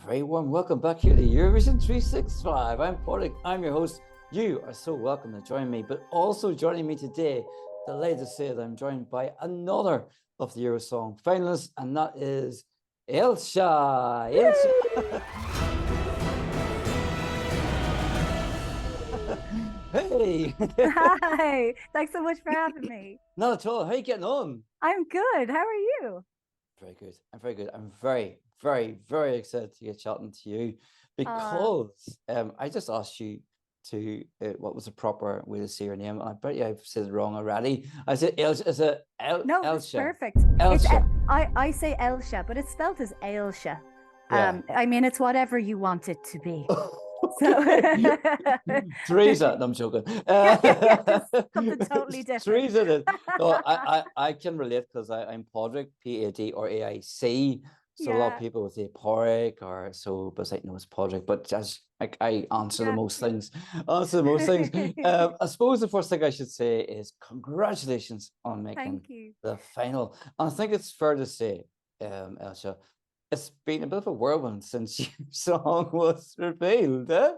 very warm welcome back here to Eurovision 365. I'm Padraig, I'm your host. You are so welcome to join me, but also joining me today, delighted to say that I'm joined by another of the Eurosong finalists, and that is Ailsha. Ailsha. Hey. Hi, thanks so much for having me. Not at all. How are you getting on? I'm good. How are you? Very good. I'm very good. I'm very, very, very excited to get chatting to you because I just asked you to what was the proper way to say your name. I bet you I've said it wrong already. I said Ailsha. Is it No, Ailsha? it's perfect. Ailsha. I say Ailsha, but it's spelled as Ailsha. Yeah. I mean, it's whatever you want it to be. So Teresa, no, I'm joking. just something totally different. Teresa, no, I can relate because I'm Padraig, P-A-D or A-I-C. So a lot of people would say Padraig or so, but it's like, no, it's Padraig. But just like I answer the most things. Answer the most things. I suppose the first thing I should say is congratulations on making the final. And I think it's fair to say, Ailsha, it's been a bit of a whirlwind since your song was revealed, eh?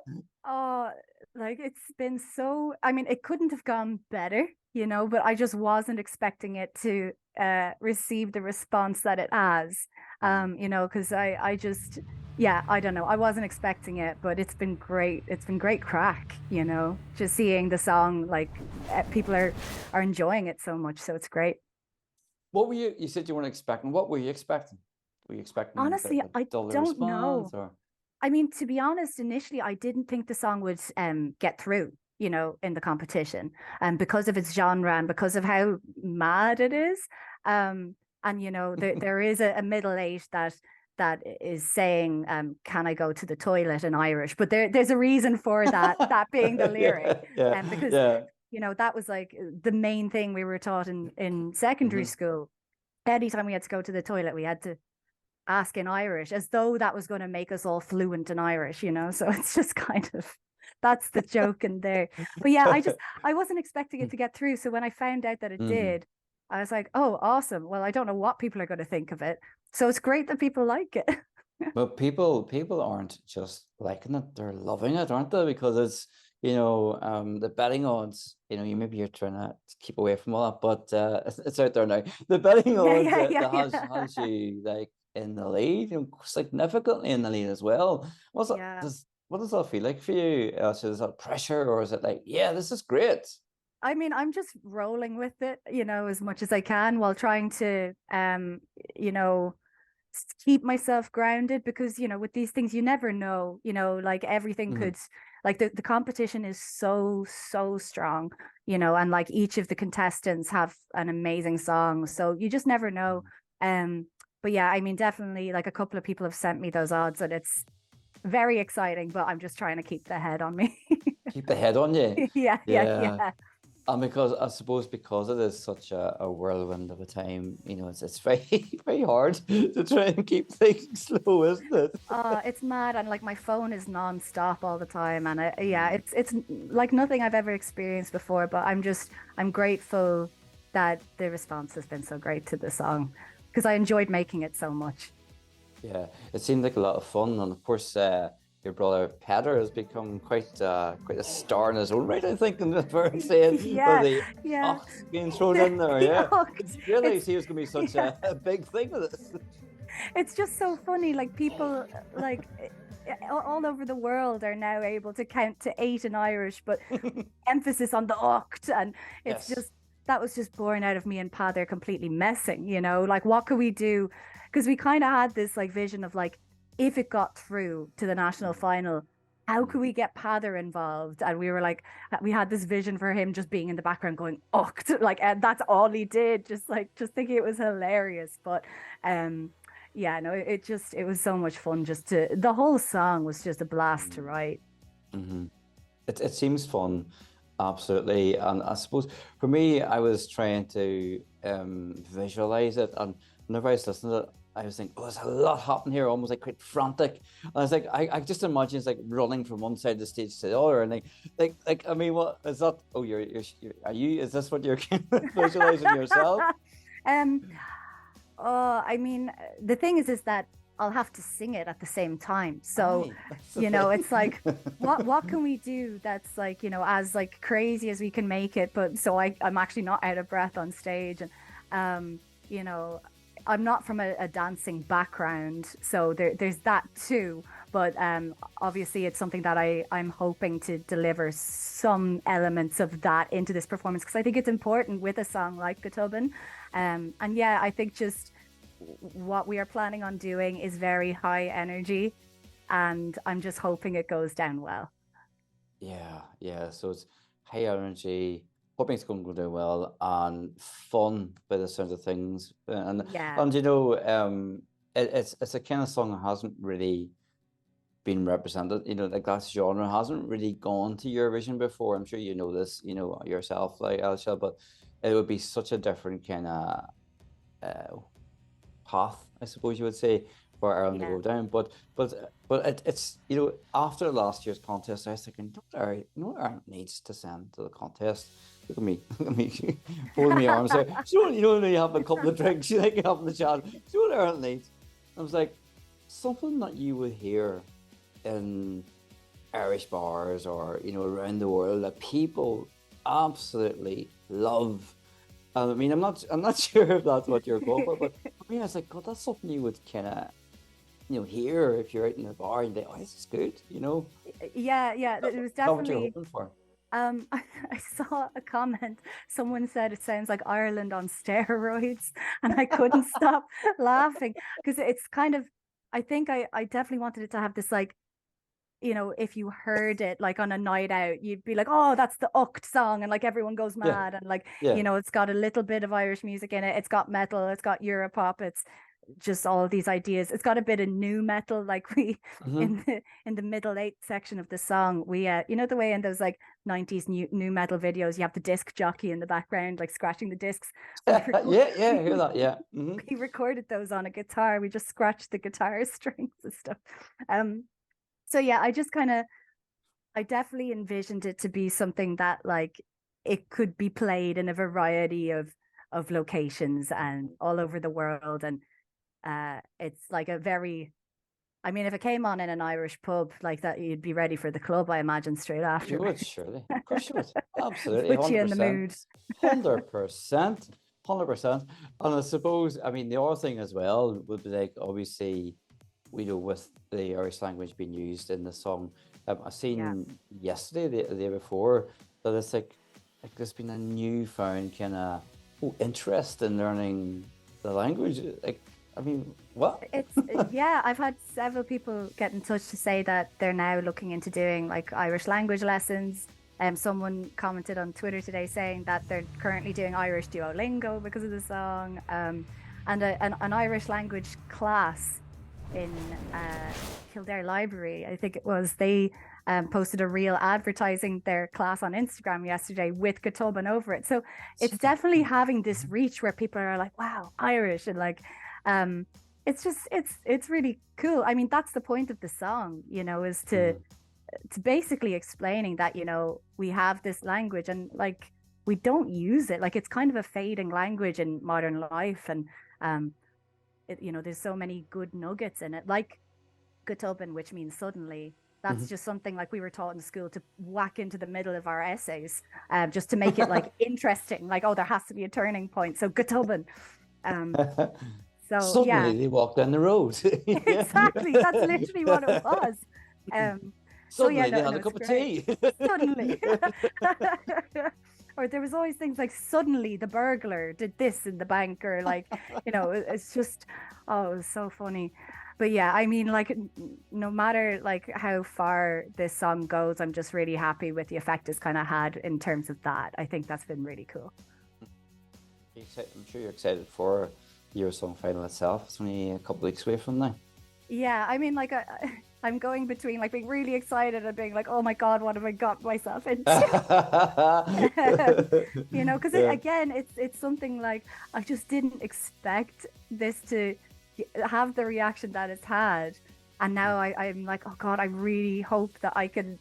Oh, like it's been so, I mean, it couldn't have gone better, but I just wasn't expecting it to receive the response that it has. Because I just, I don't know. I wasn't expecting it, but it's been great. It's been great crack, just seeing the song, like people are enjoying it so much. So it's great. What were you said you weren't expecting. What were you expecting? Were you expecting Honestly, I don't know. Or? I mean, to be honest, initially I didn't think the song would get through, in the competition, because of its genre and because of how mad it is. And there is a middle age that is saying, "Can I go to the toilet?" in Irish, but there's a reason for that being the lyric, because that was like the main thing we were taught in secondary school. Anytime we had to go to the toilet, we had to ask in Irish, as though that was going to make us all fluent in Irish, so it's just kind of, that's the joke in there. But yeah, I wasn't expecting it to get through, so when I found out that it did, I was like, oh, awesome. Well, I don't know what people are going to think of it, so it's great that people like it. But people aren't just liking it, they're loving it, aren't they? Because it's the betting odds, maybe you're trying to keep away from all that, but it's out there now. The betting odds has you like in the lead, significantly in the lead as well. What does that feel like for you? So is that pressure, or is it like, yeah, this is great? I mean, I'm just rolling with it, as much as I can, while trying to keep myself grounded, because with these things you never know, like everything could, like the competition is so strong, and like each of the contestants have an amazing song, so you just never know. But yeah, I mean, definitely, like a couple of people have sent me those odds and it's very exciting, but I'm just trying to keep the head on me. Keep the head on you. Yeah. And because I suppose because it is such a whirlwind of a time, it's very, very hard to try and keep things slow, isn't it? It's mad, and like my phone is non-stop all the time, and it's like nothing I've ever experienced before. But I'm grateful that the response has been so great to the song, because I enjoyed making it so much. Yeah, it seemed like a lot of fun, and of course, your brother Peter has become quite a star in his own right, I think, in the first saying. Ocht being thrown in there. Yeah, it's realized he was going to be such a big thing with this. It's just so funny. Like people, like all over the world, are now able to count to 8 in Irish, but emphasis on the Ocht, and it's just, that was just born out of me and Pa. They're completely messing. Like what could we do? Because we kind of had this like vision of like, if it got through to the national final, how could we get Pather involved? And we were like, we had this vision for him just being in the background going, oh, like, and that's all he did. Just thinking it was hilarious. But it was so much fun. The whole song was just a blast to write. It seems fun. Absolutely. And I suppose for me, I was trying to visualize it. And whenever I was listening to it, I was thinking, oh, there's a lot happening here, almost like quite frantic. And I was like, I just imagine it's like running from one side of the stage to the other, and like I mean, what is that? Oh, is this what you're visualizing yourself? I mean, the thing is that I'll have to sing it at the same time. So, Aye, that's the you know, thing. it's like, what can we do that's like, you know, as like crazy as we can make it, but so I'm actually not out of breath on stage. And you know, I'm not from a dancing background, so there's that too. But obviously it's something that I'm hoping to deliver some elements of that into this performance, because I think it's important with a song like the Tobann. And yeah, I think just what we are planning on doing is very high energy, and I'm just hoping it goes down well. Yeah, yeah. So it's high energy, hoping it's going to go down well, and fun by the sound of things. Yeah. And you know, it's a kind of song that hasn't really been represented. You know, like that genre hasn't really gone to Eurovision before. I'm sure you know this, you know, yourself, like Ailsha, but it would be such a different kind of uh, path, I suppose you would say, for Ireland to Yeah. go down. But it's you know, after last year's contest, I was thinking, you know what Ireland needs to send to the contest? Look at me, holding my arms there. You know when you have a couple of drinks, you like having the chat. Do you know what Ireland needs? I was like, something that you would hear in Irish bars or you know around the world that people absolutely love. I mean, I'm not sure if that's what you're going for, but for me, I was like, God, that's something you would kind of, you know, hear if you're out in the bar and think, oh, this is good, you know, Yeah, yeah, that's it was what you're definitely. hoping for. I saw a comment. Someone said it sounds like Ireland on steroids, and I couldn't stop laughing because it's kind of. I think I definitely wanted it to have this like, you know, if you heard it like on a night out, you'd be like, oh, that's the Ocht song, and like everyone goes Yeah, mad, and like, yeah. you know, it's got a little bit of Irish music in it. It's got metal, it's got Europop, it's just all of these ideas. It's got a bit of new metal, like we Hmm. in the middle eight section of the song, we you know the way in those like 90s new metal videos, you have the disc jockey in the background, like scratching the discs. We record Yeah, yeah, I hear that. Yeah. Hmm. we recorded those on a guitar. We just scratched the guitar strings and stuff. Um, so yeah, I definitely envisioned it to be something that like it could be played in a variety of locations and all over the world. And it's like a very, I mean, if it came on in an Irish pub like that, you'd be ready for the club, I imagine, straight You after. would surely, of course you would. Absolutely, Put you in the 100%. mood. 100%. 100%. And I suppose, I mean, the other thing as well would be like, obviously, we know with the Irish language being used in the song, I Yeah. seen yesterday, the day before, that it's like there's been a newfound kind of interest in learning the language. Like, I mean, what? It's yeah, I've had several people get in touch to say that they're now looking into doing like Irish language lessons. Someone commented on Twitter today saying that they're currently doing Irish Duolingo because of the song. And an Irish language class in Kildare Library, I think it was, they posted a reel advertising their class on Instagram yesterday with Tobann over it. So it's definitely having this reach where people are like, wow, Irish, and like um it's just it's really cool. I mean, that's the point of the song, you know, is Mhm. to basically explaining that, you know, we have this language and like we don't use it. Like it's kind of a fading language in modern life. And um you know, there's so many good nuggets in it, like Gutobin, which means suddenly. That's Mhm. just something like we were taught in school to whack into the middle of our essays, just to make it like interesting. Like, oh, there has to be a turning point. So Gutobin. Um, so Suddenly yeah, they walk down the road. Yeah. exactly. That's literally what it was. So yeah, Suddenly they no, had no, a it's cup of great. tea. Suddenly. Or there was always things like suddenly the burglar did this in the bank, or like, you know, it's just, oh, it was so funny. But yeah, I mean, like, no matter like how far this song goes, I'm just really happy with the effect it's kind of had in terms of that. I think that's been really cool. I'm sure you're excited for Eurosong Final itself. It's only a couple of weeks away from now. Yeah, I mean, like, I'm going between like being really excited and being like, oh my God, what have I got myself into? You know, because Yeah. again, it's something like I just didn't expect this to have the reaction that it's had. And now I'm like, oh God, I really hope that I can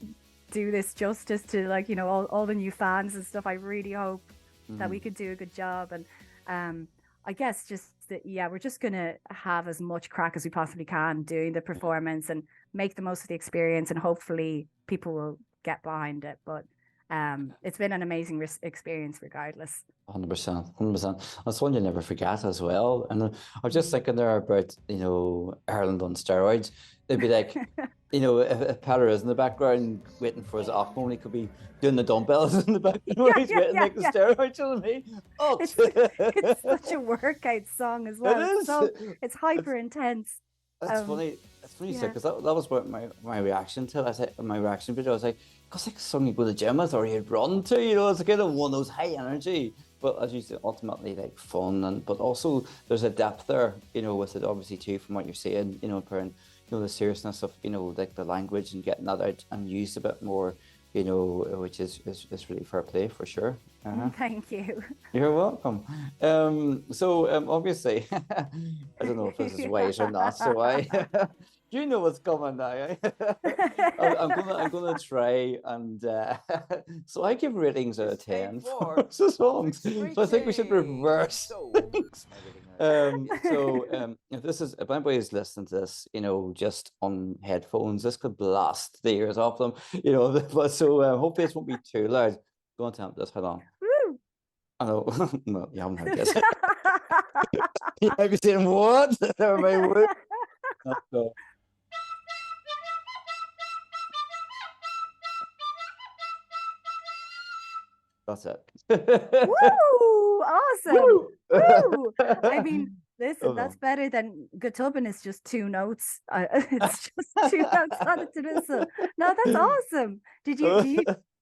do this justice to, like, you know, all the new fans and stuff. I really hope that we Mhm. could do a good job. And um I guess just that, we're just going to have as much crack as we possibly can doing the performance and make the most of the experience, and hopefully people will get behind it. But it's been an amazing experience regardless. 100%, 100%. That's one you never forget as well. And I was just thinking there about, Ireland on steroids. They'd be like, if Peter is in the background waiting for his Ocht, he could be doing the dumbbells in the background. He's waiting like the steroids, you know what I mean? It's such a workout song as well. It is. It's hyper intense. That's funny. It's funny you said, because that was what my reaction to it. I said, my reaction video, I was like, because like a song you go to the gym with or you'd run to, it's kind of one of those high energy, but as you said, ultimately like fun, but also there's a depth there, with it obviously too, from what you're saying, around, the seriousness of, like the language and getting that out and used a bit more, which is really fair play for sure. Thank you. You're welcome. So obviously, I don't know if this is wise or not. So you know what's coming now. I'm gonna try and so I give ratings out of 10 for the songs. So I think we should reverse things. If anybody is listening to this, just on headphones, this could blast the ears off them, But so hopefully this won't be too loud. Go on, Tam, this. Hold on. Woo! I know. No, you haven't heard this. You might be saying, what? No. That's it. Woo! Awesome. Woo! I mean, listen, that's on. better than Tobann is just 2 notes. It's just 2 notes on the tin whistle. No, that's awesome. Did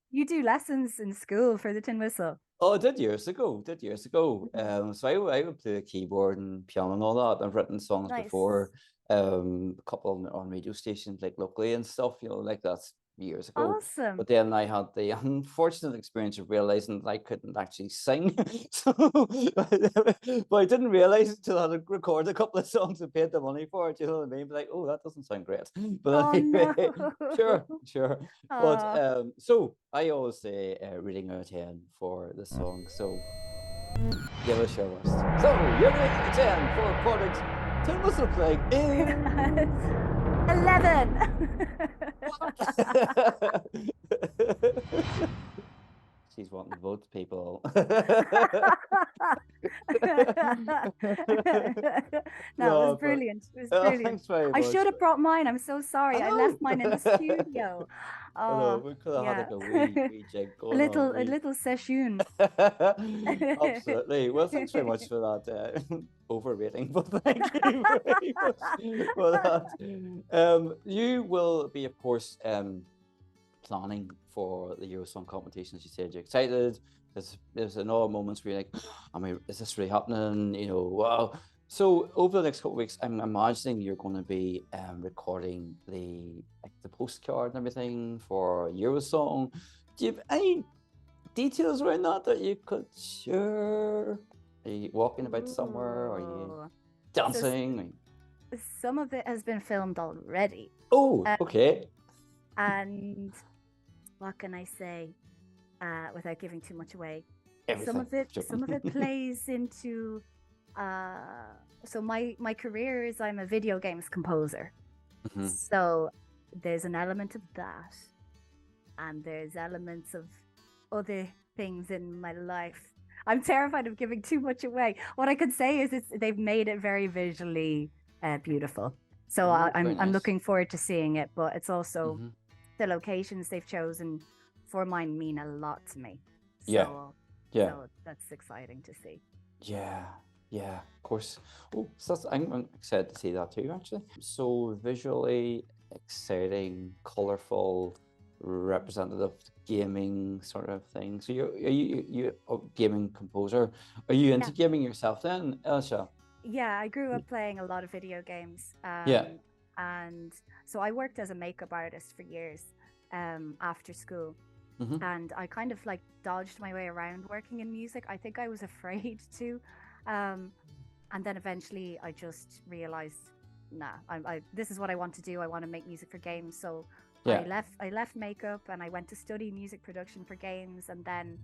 you do lessons in school for the tin whistle? Oh, I did years ago. So I would play the keyboard and piano and all that. I've written songs before, a couple on radio stations like locally and stuff, like that's years ago. Awesome. But then I had the unfortunate experience of realizing that I couldn't actually sing. But I didn't realize it until I had recorded a couple of songs and paid the money for it, you know what I mean? But like, oh, that doesn't sound great. But anyway, no. Sure. But so I always say rating out of 10 for the song. So give it a show us. So you're rating a 10 for product tin whistle playing in 11. She's wanting to vote, people. No, it was brilliant. It was brilliant. Thanks very much. I should have brought mine. I'm so sorry. I left mine in the studio. Oh, we could have had like a wee jig going on. A little session. Absolutely. Well, thanks very much for that overrating, but thank you very much for that. You will be, of course, planning for the Eurosong competition. As you said, you're excited. There's another moments where you're like, is this really happening? Wow. So over the next couple of weeks, I'm imagining you're going to be recording the postcard and everything for Eurosong. Do you have any details around that you could share? Are you walking about somewhere? Are you dancing? Some of it has been filmed already. Oh, okay. And what can I say without giving too much away? Everything. Some of it plays into so my career is I'm a video games composer. Mm-hmm. So there's an element of that, and there's elements of other things in my life. I'm terrified of giving too much away. What I could say is they've made it very visually beautiful. So I'm looking forward to seeing it, but it's also the locations they've chosen for mine mean a lot to me. So that's exciting to see. Yeah, of course. Oh, so I'm excited to see that too, actually. So visually exciting, colorful, representative gaming sort of thing. So you a gaming composer. Are you into gaming yourself then, Ailsha? Yeah, I grew up playing a lot of video games. And so I worked as a makeup artist for years after school. Mm-hmm. And I kind of like dodged my way around working in music. I think I was afraid to. And then eventually I just realized, this is what I want to do. I want to make music for games. So I left makeup and I went to study music production for games. And then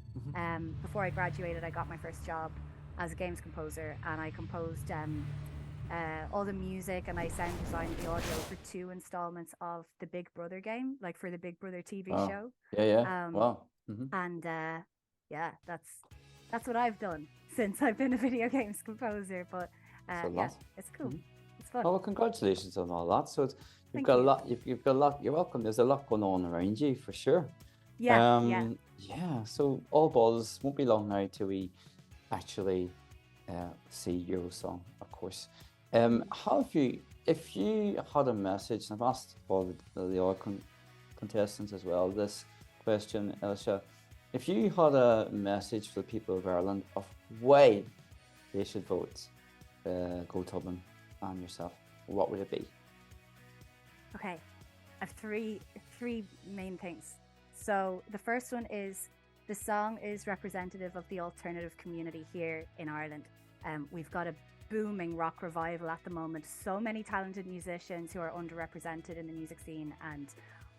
before I graduated, I got my first job as a games composer, and I composed all the music, and I sound designed the audio for 2 installments of the Big Brother game, like for the Big Brother TV Wow. show. Yeah. Wow. And yeah, that's what I've done since I've been a video games composer. But yeah, it's cool. It's fun. Oh, well, congratulations on all that. So Thank you. a lot. You've got a lot. You're welcome. There's a lot going on around you for sure. Yeah. So all buzz. Won't be long now till we actually see Eurosong, of course. If you had a message, and I've asked all the other contestants as well this question, Ailsha, if you had a message for the people of Ireland of why they should vote, go Tobann and yourself, what would it be? Okay, I have three main things. So the first one is the song is representative of the alternative community here in Ireland. We've got a booming rock revival at the moment. So many talented musicians who are underrepresented in the music scene, and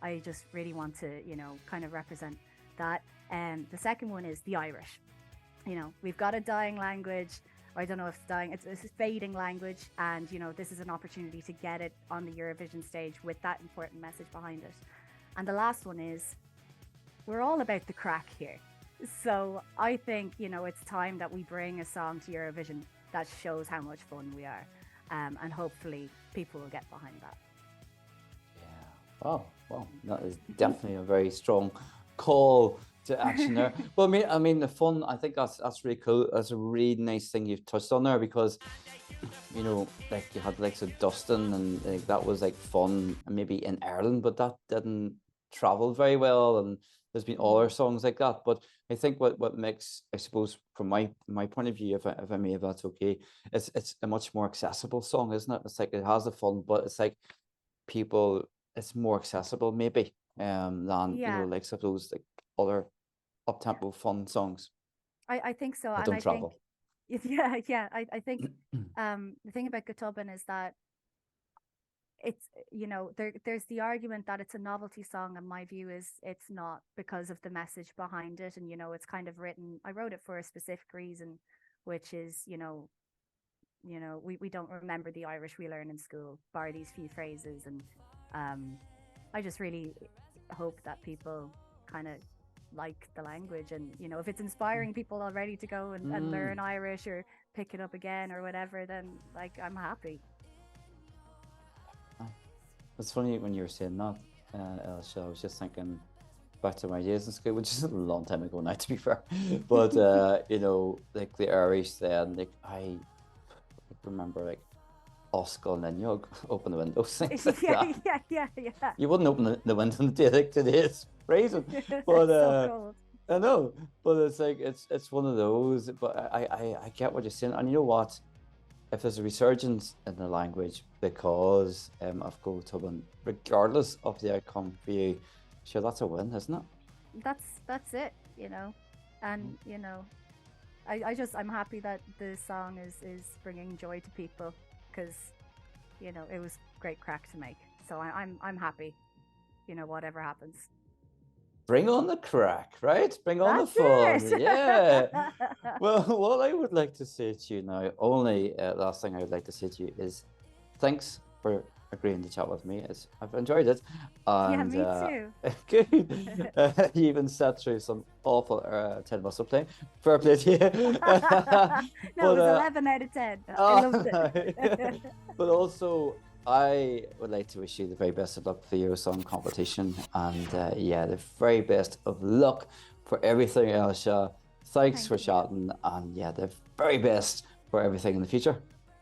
I just really want to, kind of represent that. The second one is the Irish. We've got a dying language. I don't know if it's dying, it's a fading language, and this is an opportunity to get it on the Eurovision stage with that important message behind it. And the last one is we're all about the crack here. So I think, it's time that we bring a song to Eurovision that shows how much fun we are. And hopefully people will get behind that. Yeah. Oh, well, that is definitely a very strong call to action there. Well, I mean, the fun, I think that's really cool. That's a really nice thing you've touched on there, because, like you had like Dustin, and like, that was like fun maybe in Ireland, but that didn't travel very well. And there's been other songs like that. But I think what makes, I suppose, from my point of view, if I may, if that's okay, it's a much more accessible song, isn't it? It's like it has the fun, but it's like it's more accessible maybe than like suppose like other up-tempo fun songs. I think so. That don't travel. I think the thing about Tobann is that it's there's the argument that it's a novelty song, and my view is it's not, because of the message behind it. And it's kind of I wrote it for a specific reason, which is we don't remember the Irish we learn in school, bar these few phrases. And I just really hope that people kind of like the language, and if it's inspiring people already to go and learn Irish or pick it up again or whatever, then like I'm happy. It's funny when you were saying that, Ailsha, I was just thinking back to my days in school, which is a long time ago now, to be fair. But like the Irish then, like I remember like Oscar and you open the windows, things like that. Yeah. You wouldn't open the window in the day like today's phrasing, but so cold. I know, but it's like it's one of those. But I get what you're saying, and you know what? If there's a resurgence in the language because of Go Tobann, regardless of the outcome for you, sure, that's a win, isn't it? That's it, and I'm happy that the song is bringing joy to people, because it was great crack to make. So I'm happy, whatever happens. Bring on the crack, right? Bring on the fun. Yeah. Well, what I would like to say to you now, only last thing I would like to say to you is thanks for agreeing to chat with me. I've enjoyed it. And, yeah, me too. Good. You even sat through some awful 10 muscle play. Fair play to you. No, it was 11 out of 10. I loved it. But also, I would like to wish you the very best of luck for the Eurosong competition, and the very best of luck for everything, Ailsha. Thanks for chatting, and the very best for everything in the future.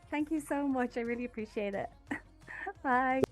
Thank you so much. I really appreciate it. Bye.